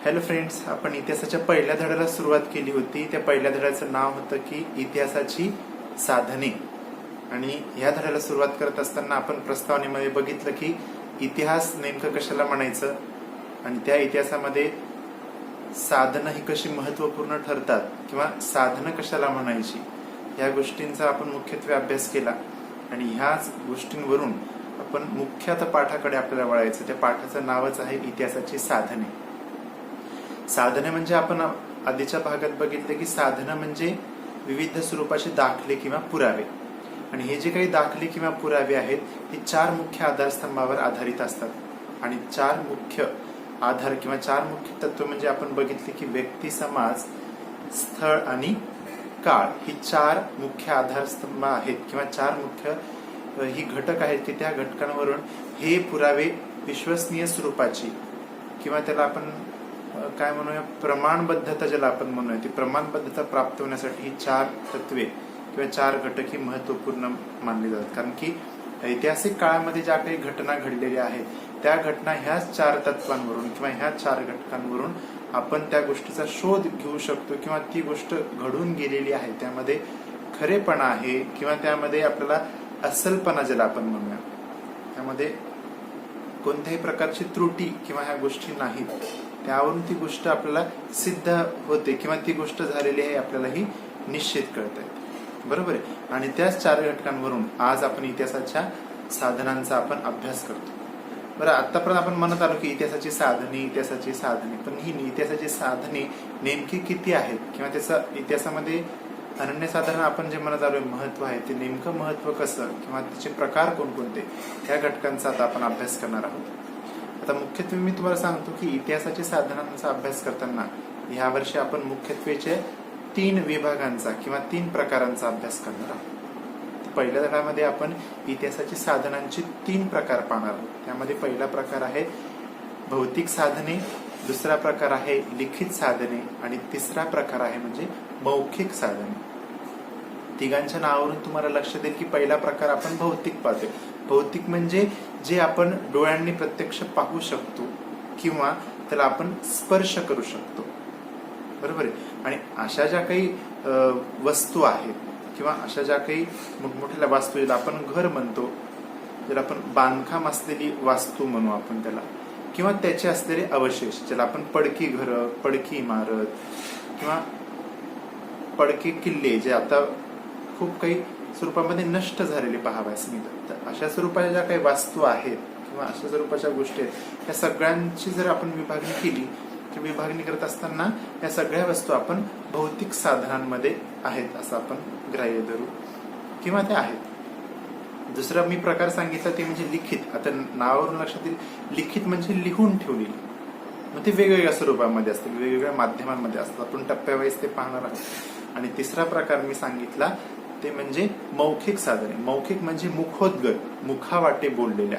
Hello friends, आपण इतिहासाच्या पहिल्या धड्याला सुरुवात केली होती. त्या पहिल्या धड्याचं नाव होतं की इतिहासाची साधने. आणि ह्या धड्याला सुरुवात करत असताना आपण प्रस्तावनेमध्ये बघितलं की इतिहास नेमकं कशाला म्हणायचं आणि त्या इतिहासामध्ये साधनं ही कशी महत्वपूर्ण ठरतात किंवा साधनं कशाला म्हणायची, या गोष्टींचा आपण मुख्यत्वे अभ्यास केला. आणि ह्याच गोष्टींवरून आपण मुख्य आता पाठाकडे आपल्याला वळायचं. त्या पाठाचं नावच आहे इतिहासाची साधने. साधने म्हणजे आपण आधीच्या भागात बघितले की साधनं म्हणजे विविध स्वरूपाचे दाखले किंवा पुरावे. आणि हे जे काही दाखले किंवा पुरावे आहेत हे चार मुख्य आधारस्तंभावर आधारित असतात. आणि चार मुख्य आधार किंवा चार मुख्य तत्व म्हणजे आपण बघितले की व्यक्ती, समाज, स्थळ आणि काळ ही चार मुख्य आधारस्तंभ आहेत किंवा चार मुख्य ही घटक आहेत की त्या घटकांवरून हे पुरावे विश्वसनीय स्वरूपाची किंवा त्याला आपण काय म्हणूया प्रमाणबद्धता, ज्याला आपण म्हणूया ती प्रमाणबद्धता प्राप्त होण्यासाठी ही चार तत्वे किंवा चार घटक ही महत्वपूर्ण मानली जातात. कारण की ऐतिहासिक काळामध्ये ज्या काही घटना घडलेल्या आहेत त्या घटना ह्याच चार तत्वांवरून किंवा ह्या चार घटकांवरून आपण त्या गोष्टीचा शोध घेऊ शकतो किंवा ती गोष्ट घडून गेलेली आहे त्यामध्ये खरेपणा आहे किंवा त्यामध्ये आपल्याला अस्सलपणा ज्याला आपण म्हणूया, त्यामध्ये कोणत्याही प्रकारची त्रुटी किंवा ह्या गोष्टी नाहीत, त्यावरून ती गोष्ट आपल्याला सिद्ध होते किंवा ती गोष्ट झालेली आहे आपल्यालाही निश्चित कळते. बरोबर आहे. आणि त्याच चार घटकांवरून आज आपण इतिहासाच्या साधनांचा आपण अभ्यास करतो. बरं, आतापर्यंत आपण म्हणत आलो की इतिहासाची साधने, पण ही इतिहासाची साधने नेमकी किती आहेत किंवा त्याचं इतिहासामध्ये अनन्यसाधारण आपण जे म्हणत आलो महत्व आहे ते नेमकं महत्व कसं किंवा त्याचे प्रकार कोणकोणते, त्या घटकांचा आता आपण अभ्यास करणार आहोत. आता मुख्यत्वे मी तुम्हाला सांगतो की इतिहासाच्या साधनांचा अभ्यास करताना यावर्षी आपण मुख्यत्वेचे 3 विभागांचा किंवा 3 प्रकारांचा अभ्यास करणार आहोत. पहिल्या धड्यामध्ये आपण इतिहासाची साधनांचे 3 प्रकार पाहणार आहोत. त्यामध्ये पहिला प्रकार आहे भौतिक साधने, दुसरा प्रकार आहे लिखित साधने आणि तिसरा प्रकार आहे म्हणजे मौखिक साधने. तिघांच्या नावावरून तुम्हाला लक्षात येईल की पहिला प्रकार आपण भौतिक पाहतोय. भौतिक म्हणजे जे आपण डोळ्यांनी प्रत्यक्ष पाहू शकतो किंवा त्याला आपण स्पर्श करू शकतो. बरोबर आहे. आणि अशा ज्या काही वस्तू आहेत किंवा अशा ज्या काही मोठमोठ्या वास्तू ज्याला आपण घर म्हणतो, ज्याला आपण बांधकाम असलेली वास्तू म्हणू आपण त्याला, किंवा त्याचे असलेले अवशेष ज्याला आपण पडकी घरं, पडकी इमारत किंवा पडके किल्ले जे आता खूप काही स्वरूपामध्ये नष्ट झालेले पाहावयास मिळतात. तर अशा स्वरूपाच्या ज्या काही वास्तू आहेत किंवा अशा स्वरूपाच्या गोष्टी आहेत त्या सगळ्यांची जर आपण विभागणी केली तर विभागणी करत असताना या सगळ्या वस्तू आपण भौतिक साधनांमध्ये आहेत असं आपण ग्राह्य धरू किंवा त्या आहेत. दुसरा मी प्रकार सांगितला ते म्हणजे लिखित. आता नावावरून लक्षात येईल लिखित म्हणजे लिहून ठेवलेली, मग ते वेगवेगळ्या स्वरूपामध्ये असतील, वेगवेगळ्या माध्यमांमध्ये असतात. आपण टप्प्यावाईज ते पाहणार आहोत. आणि तिसरा प्रकार मी सांगितला ते म्हणजे मौखिक साधने. मौखिक म्हणजे मुखोद्गत, मुखावाटे बोललेल्या.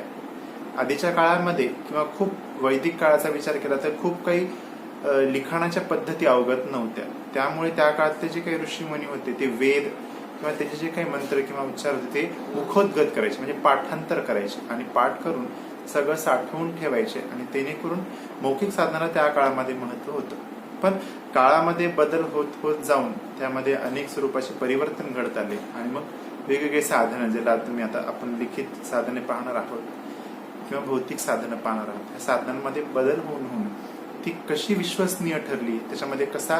आधीच्या काळामध्ये किंवा खूप वैदिक काळाचा विचार केला तर खूप काही लिखाणाच्या पद्धती अवगत नव्हत्या. त्यामुळे त्या काळात जे काही ऋषीमुनी होते ते वेद किंवा त्याचे जे काही मंत्र किंवा उच्चार होते ते मुखोद्गत करायचे, म्हणजे पाठांतर करायचे आणि पाठ करून सगळं साठवून ठेवायचे. आणि जेणेकरून मौखिक साधनाला त्या काळामध्ये महत्व होतं. पण काळामध्ये बदल होत होत जाऊन त्यामध्ये अनेक स्वरूपाचे परिवर्तन घडत आले आणि मग वेगवेगळे साधनं, ज्याला तुम्ही आता आपण लिखित साधने पाहणार आहोत किंवा भौतिक साधनं पाहणार आहोत, या साधनांमध्ये बदल होऊन ती कशी विश्वसनीय ठरली, त्याच्यामध्ये कसा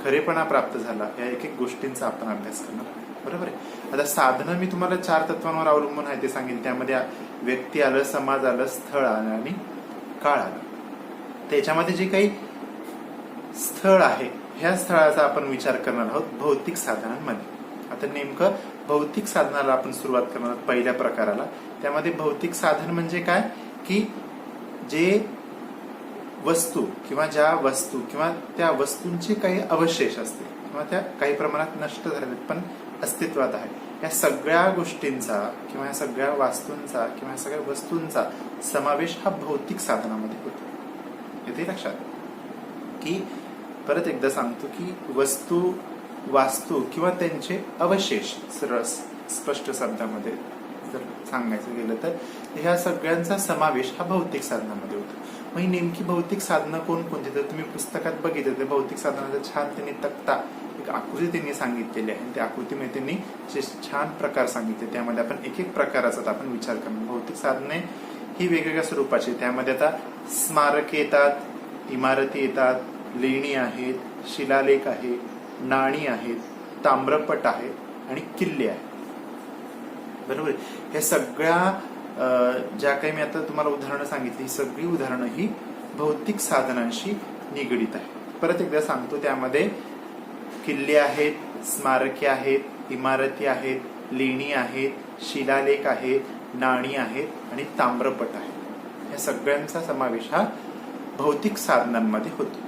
खरेपणा प्राप्त झाला, या एक एक गोष्टींचा आपण अभ्यास करणार आहोत. बरोबर आहे. आता साधनं मी तुम्हाला 4 तत्वांवर अवलंबून आहे ते सांगेल. त्यामध्ये व्यक्ती आलं, समाज आलं, स्थळ आलं आणि काळ आलं. त्याच्यामध्ये जे काही स्थळ आहे ह्या स्थळाचा आपण विचार करणार आहोत भौतिक साधनांमध्ये. आता नेमकं भौतिक साधनाला आपण सुरुवात करणार आहोत पहिल्या प्रकाराला. त्यामध्ये भौतिक साधन म्हणजे काय की जे वस्तू किंवा ज्या वस्तू किंवा त्या वस्तूंचे काही अवशेष असतील किंवा त्या काही प्रमाणात नष्ट झालेल्या पण अस्तित्वात आहे, या सगळ्या गोष्टींचा किंवा या सगळ्या वास्तूंचा किंवा या सगळ्या वस्तूंचा समावेश हा भौतिक साधनामध्ये होतो. येते लक्षात की परत एकदा सांगतो की वस्तू, वास्तू किंवा त्यांचे अवशेष, सरळ स्पष्ट शब्दामध्ये जर सांगायचं गेलं तर ह्या सगळ्यांचा समावेश हा भौतिक साधनामध्ये होतो. मग ही नेमकी भौतिक साधनं कोणकोणती, तर तुम्ही पुस्तकात बघितलं तर भौतिक साधनाचा छान त्यांनी तक्ता, एक आकृती त्यांनी सांगितलेली आहे. त्या आकृतीमध्ये त्यांनी छान प्रकार सांगितले. त्यामध्ये आपण एक एक प्रकाराचा आपण विचार करणार. भौतिक साधने ही वेगवेगळ्या स्वरूपाची, त्यामध्ये आता स्मारके येतात, इमारती येतात, लेणी आहेत, शिलालेख आहे, नाणी आहेत, ताम्रपट आहे आणि किल्ले आहेत. बरोबर. हे सगळ्या ज्या काही मी आता तुम्हाला उदाहरणं सांगितली, ही सगळी उदाहरणं ही भौतिक साधनांशी निगडीत आहे. परत एकदा सांगतो, त्यामध्ये किल्ले आहेत, स्मारके आहेत, इमारती आहेत, लेणी आहेत, शिलालेख आहेत, नाणी आहेत आणि ताम्रपट आहे. या सगळ्यांचा समावेश हा भौतिक साधनांमध्ये होतो.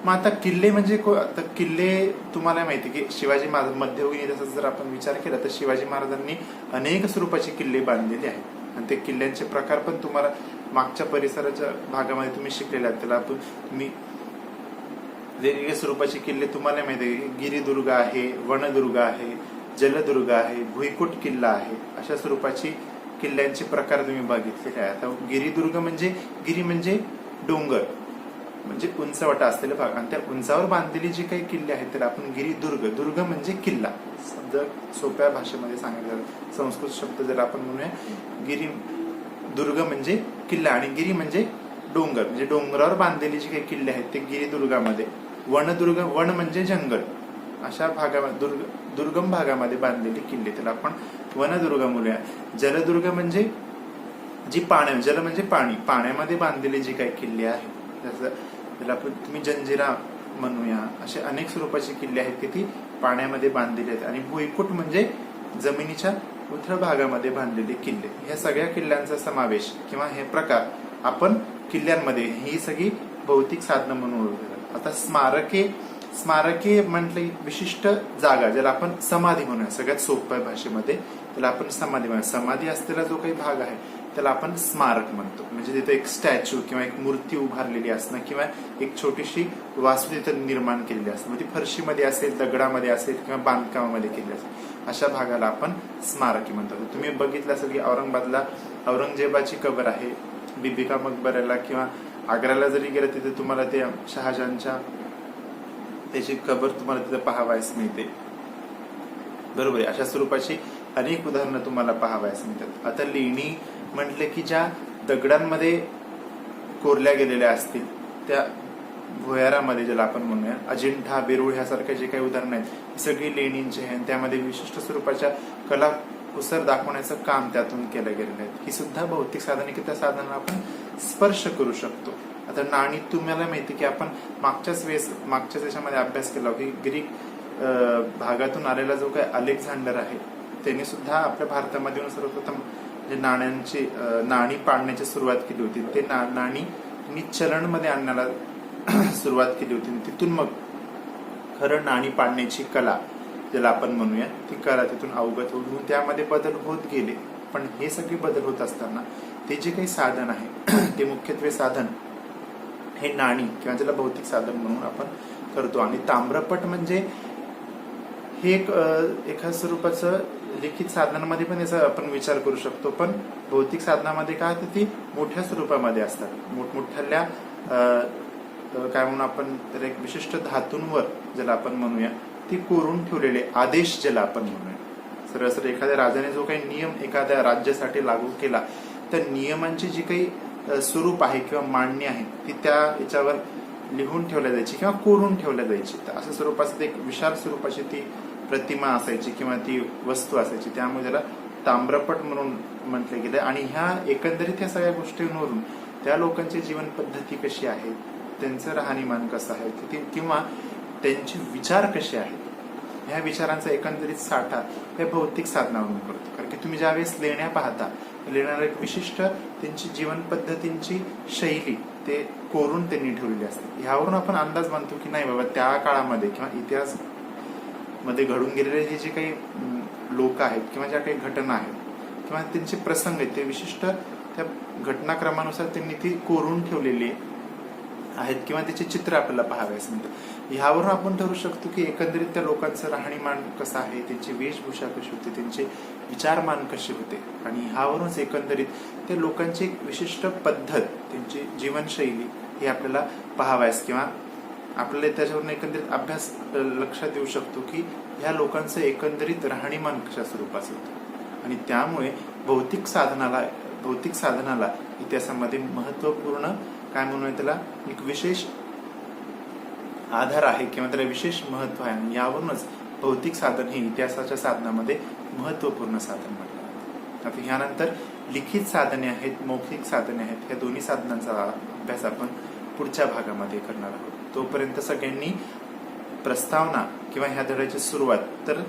मग आता किल्ले म्हणजे आता किल्ले तुम्हाला माहिती की शिवाजी महाराज मध्ययुगीन तसं जर आपण विचार केला तर शिवाजी महाराजांनी अनेक स्वरूपाचे किल्ले बांधलेले आहेत आणि ते किल्ल्यांचे प्रकार पण तुम्हाला मागच्या परिसराच्या भागामध्ये तुम्ही शिकलेले आहेत. त्याला तुम्ही वेगवेगळ्या स्वरूपाचे किल्ले तुम्हाला माहिती आहे. गिरिदुर्ग आहे, वनदुर्ग आहे, जलदुर्ग आहे, भुईकोट किल्ला आहे. अशा स्वरूपाची किल्ल्यांचे प्रकार तुम्ही बघितलेले आहे. आता गिरिदुर्ग म्हणजे गिरी म्हणजे डोंगर म्हणजे उंचवटा असलेला भाग आणि त्या उंचावर बांधलेली जी काही किल्ले आहेत त्याला आपण गिरिदुर्ग, दुर्ग म्हणजे किल्ला, जर सोप्या भाषेमध्ये सांगितलं संस्कृत शब्द जर आपण म्हणूया गिरी दुर्ग म्हणजे किल्ला आणि गिरी म्हणजे डोंगर, म्हणजे डोंगरावर बांधलेली जी काही किल्ले आहेत ते गिरिदुर्गामध्ये. वनदुर्ग, वन म्हणजे जंगल, अशा भागामध्ये दुर्गम भागामध्ये बांधलेली किल्ले त्याला आपण वनदुर्ग म्हणूया. जलदुर्ग म्हणजे जी जल म्हणजे पाणी, पाण्यामध्ये बांधलेले जे काही किल्ले आहेत त्याला आपण तुम्ही जंजिरा म्हणूया. असे अनेक स्वरूपाचे किल्ले आहेत की ती पाण्यामध्ये बांधलेले आहेत. आणि भुईकोट म्हणजे जमिनीच्या उथळ भागामध्ये बांधलेले किल्ले. ह्या सगळ्या किल्ल्यांचा समावेश किंवा हे प्रकार आपण किल्ल्यांमध्ये ही सगळी भौतिक साधनं म्हणून ओळखतात. आता स्मारके म्हटलं विशिष्ट जागा ज्याला आपण समाधी म्हणूया, सगळ्यात सोप्या भाषेमध्ये त्याला आपण समाधी म्हणूया. समाधी असलेला जो काही भाग आहे त्याला आपण स्मारक म्हणतो. म्हणजे तिथे एक स्टॅच्यू किंवा एक मूर्ती उभारलेली असणं किंवा एक छोटीशी वास्तू तिथं निर्माण केलेली असणं, म्हणजे ती फरशीमध्ये असेल, दगडामध्ये असेल किंवा बांधकामामध्ये केली असेल, अशा भागाला आपण स्मारकी म्हणतो. तुम्ही बघितलं असेल की औरंगाबादला औरंगजेबाची कबर आहे, बिबिका मकबऱ्याला किंवा आग्र्याला जरी गेलं तिथे तुम्हाला ते शहाजहानच्या त्याची कबर तुम्हाला तिथे पाहावयास मिळते. बरोबर आहे. अशा स्वरूपाची अनेक उदाहरणं तुम्हाला पाहावयास मिळतात. आता लेणी म्हटले की ज्या दगडांमध्ये कोरल्या गेलेल्या असतील त्या भुयारामध्ये ज्याला आपण म्हणूया, अजिंठा, वेरूळ ह्यासारख्या जे काही उदाहरणं आहेत ही सगळी लेणींची आहेत. त्यामध्ये विशिष्ट स्वरूपाच्या कला कुसर दाखवण्याचं काम त्यातून केलं गेलेलं आहे. ही सुद्धा भौतिक साधने की त्या साधनांना आपण स्पर्श करू शकतो. आता नाणी तुम्हाला माहिती की आपण मागच्याच याच्यामध्ये अभ्यास केला की ग्रीक भागातून आलेला जो काही अलेक्झांडर आहे त्यांनी सुद्धा आपल्या भारतामध्ये येऊन सर्वप्रथम जे नाणी पाडण्याची सुरुवात केली होती. ते नाणी चलनमध्ये आणण्याला सुरुवात केली होती. तिथून मग खरं नाणी पाडण्याची कला ज्याला आपण म्हणूया ती कला तिथून अवगत होऊन त्यामध्ये बदल होत गेले. पण हे सगळे बदल होत असताना ते जे काही साधन आहे ते मुख्यत्वे साधन हे नाणी किंवा ज्याला भौतिक साधन म्हणून आपण करतो. आणि ताम्रपट म्हणजे हे एक एका स्वरूपाचं लिखित साधनांमध्ये पण याचा आपण विचार करू शकतो. पण भौतिक साधनामध्ये काय तर ती मोठ्या स्वरूपामध्ये असतात. मोठमोठ्या काय म्हणून आपण तर एक विशिष्ट धातूंवर ज्याला आपण म्हणूया ती कोरून ठेवलेले आदेश ज्याला आपण म्हणूया. सरळ सरळ एखाद्या राजाने जो काही नियम एखाद्या राज्यासाठी लागू केला त्या नियमांची जी काही स्वरूप आहे किंवा मांडणी आहे ती त्या याच्यावर लिहून ठेवल्या जायची किंवा कोरून ठेवल्या जायची. तर अशा स्वरूपाचं एक विशाल स्वरूपाची ती प्रतिमा असायची किंवा ती वस्तू असायची. त्यामुळे त्याला ताम्रपट म्हणून म्हटले गेले. आणि ह्या एकंदरीत या सगळ्या गोष्टींवरून त्या लोकांची जीवन पद्धती कशी आहे, त्यांचं राहणीमान कसं आहे किंवा त्यांचे विचार कसे आहेत, ह्या विचारांचा एकंदरीत साठा हे भौतिक साधनावरून करतो. कारण की तुम्ही ज्यावेळेस लेण्या पाहता लेण्याला एक विशिष्ट त्यांची जीवन पद्धतींची शैली ते कोरून त्यांनी ठेवलेली असते. ह्यावरून आपण अंदाज बांधतो की नाही बाबा त्या काळामध्ये किंवा इतिहास मध्ये घडून गेलेले हे जे काही लोक आहेत किंवा ज्या काही घटना आहेत किंवा त्यांचे प्रसंग आहेत ते विशिष्ट त्या घटनाक्रमानुसार त्यांनी ती कोरून ठेवलेली आहे आहेत किंवा त्याचे चित्र आपल्याला पाहावयास मिळतं. ह्यावरून आपण ठरवू शकतो की एकंदरीत त्या लोकांचं राहणीमान कसं आहे, त्यांची वेशभूषा कशी होती, त्यांचे विचारमान कसे होते आणि ह्यावरूनच एकंदरीत त्या लोकांची एक विशिष्ट पद्धत, त्यांची जीवनशैली ही आपल्याला पाहावयास किंवा आपल्याला त्याच्यावरून एकंदरीत अभ्यास लक्षात येऊ शकतो की ह्या लोकांचं एकंदरीत राहणीमान कशा स्वरूपाचं होतं आणि त्यामुळे भौतिक साधनाला इतिहासामध्ये महत्वपूर्ण काय म्हणूया त्याला एक विशेष आधार आहे किंवा त्याला विशेष महत्व आहे आणि यावरूनच भौतिक साधन हे इतिहासाच्या साधनामध्ये महत्वपूर्ण साधन म्हटलं जातं. आता ह्यानंतर लिखित साधने आहेत, मौखिक साधने आहेत, या दोन्ही साधनांचा अभ्यास आपण पुढच्या भागामध्ये करणार आहोत. तोपर्यंत सगळ्यांनी प्रस्तावना किंवा ह्या धड्याची सुरुवात तर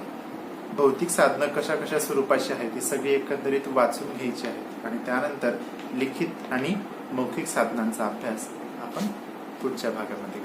भौतिक साधनं कशा कशा स्वरूपाची आहेत ही सगळी एकंदरीत वाचून घ्यायची आहेत आणि त्यानंतर लिखित आणि मौखिक साधनांचा अभ्यास आपण पुढच्या भागामध्ये